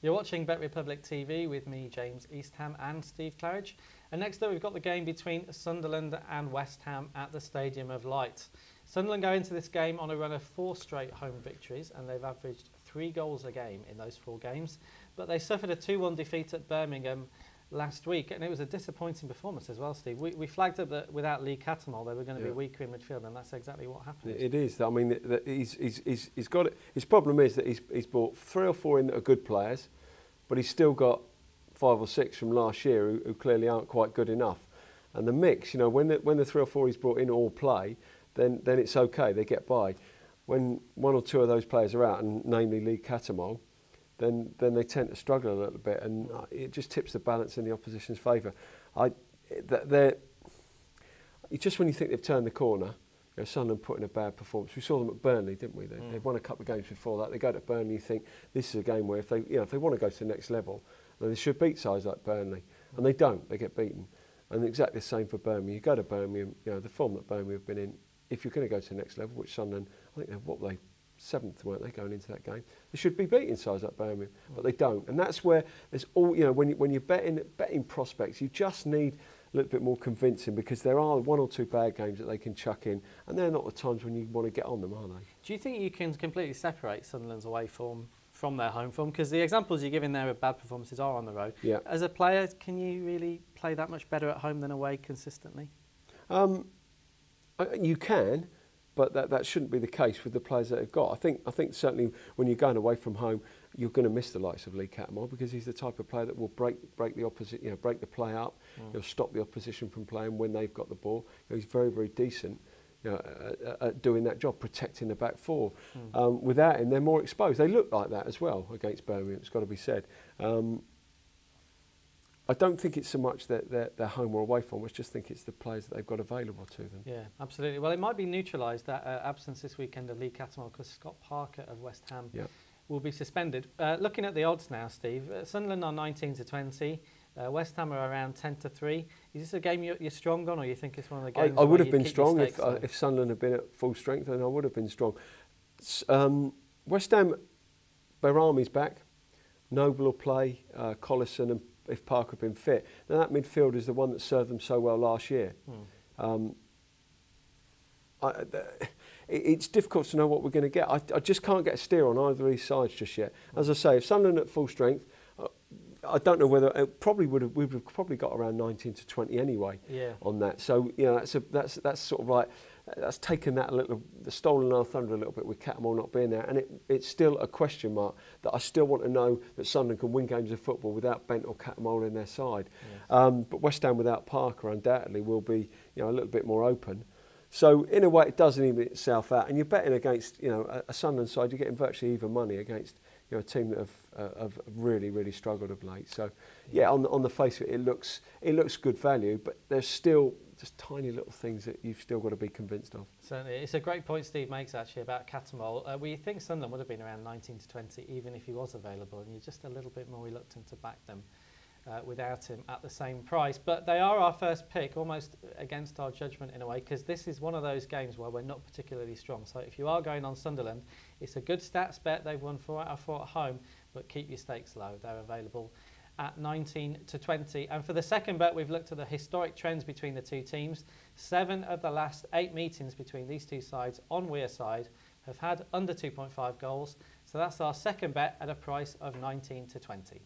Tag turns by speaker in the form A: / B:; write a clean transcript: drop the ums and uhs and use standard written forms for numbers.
A: You're watching Bet Republic TV with me, James Eastham, and Steve Claridge. And next up, we've got the game between Sunderland and West Ham at the Stadium of Light. Sunderland go into this game on a run of 4 straight home victories, and they've averaged 3 goals a game in those 4 games. But they suffered a 2-1 defeat at Birmingham last week, and it was a disappointing performance as well, Steve. We flagged up that without Lee Cattermole, they were going to be weaker in midfield, and that's exactly what happened.
B: It is. I mean, he's got it. His problem is that he's brought 3 or 4 in that are good players, but he's still got 5 or 6 from last year who clearly aren't quite good enough. And the mix, you know, when the 3 or 4 he's brought in all play, then it's okay. They get by. When 1 or 2 of those players are out, and namely Lee Cattermole, then they tend to struggle a little bit, and it just tips the balance in the opposition's favour. Just when you think they've turned the corner, you know, Sunderland put in a bad performance. We saw them at Burnley, didn't we? They won a couple of games before that. They go to Burnley, you think this is a game where if they want to go to the next level, then they should beat sides like Burnley, and they don't. They get beaten, and exactly the same for Birmingham. You go to Birmingham, you know, the form that Birmingham have been in. If you're going to go to the next level, which Sunderland, I think they 7th, weren't they, going into that game? They should be beating sides like Birmingham, but they don't. And that's where there's all, you know, when you're betting prospects, you just need a little bit more convincing, because there are 1 or 2 bad games that they can chuck in, and they're not the times when you want to get on them, are they?
A: Do you think you can completely separate Sunderland's away form from their home form? Because the examples you're giving there of bad performances are on the road.
B: Yeah.
A: As a player, can you really play that much better at home than away consistently?
B: You can. But that shouldn't be the case with the players that they've got. I think certainly when you're going away from home, you're going to miss the likes of Lee Cattermole, because he's the type of player that will break the opposite, you know, break the play up. He'll stop the opposition from playing when they've got the ball. You know, he's very, very decent, you know, at doing that job, protecting the back 4. Without him, they're more exposed. They look like that as well against Birmingham. It's got to be said. I don't think it's so much that they're home or away from. I just think it's the players that they've got available to them.
A: Yeah, absolutely. Well, it might be neutralised, that absence this weekend of Lee Cattermole, because Scott Parker of West Ham will be suspended. Looking at the odds now, Steve, Sunderland are 19 to 20. West Ham are around 10 to 3. Is this a game you're strong on, or you think it's one of the games?
B: I would have been strong if Sunderland had been at full strength, then I would have been strong. West Ham, Bayrami's back. Noble will play, Collison and if Parker had been fit. Now that midfield is the one that served them so well last year. It's difficult to know what we're going to get. I just can't get a steer on either of these sides just yet. As I say, if Sunderland at full strength, I don't know whether it we would have probably got around 19 to 20 anyway on that. So you know, that's sort of like that's taken that the stolen our thunder a little bit with Cattermole not being there, and it's still a question mark that I still want to know that Sunderland can win games of football without Bent or Cattermole in their side. But West Ham without Parker undoubtedly will be, you know, a little bit more open. So in a way, it doesn't even itself out, and you're betting against, you know, a Sunderland side. You're getting virtually even money against, you know, a team that have really struggled of late. So yeah, on the face of it, it looks good value, but there's still just tiny little things that you've still got to be convinced of.
A: Certainly, it's a great point Steve makes actually about Cattermole. We think Sunderland would have been around 19 to 20 even if he was available, and you're just a little bit more reluctant to back them without him at the same price. But they are our first pick, almost against our judgment in a way, because this is one of those games where we're not particularly strong. So if you are going on Sunderland, it's a good stats bet. They've won 4 out of 4 at home, but keep your stakes low. They're available at 19 to 20. And for the second bet, we've looked at the historic trends between the 2 teams. 7 of the last 8 meetings between these 2 sides on Wearside have had under 2.5 goals. So that's our second bet at a price of 19 to 20.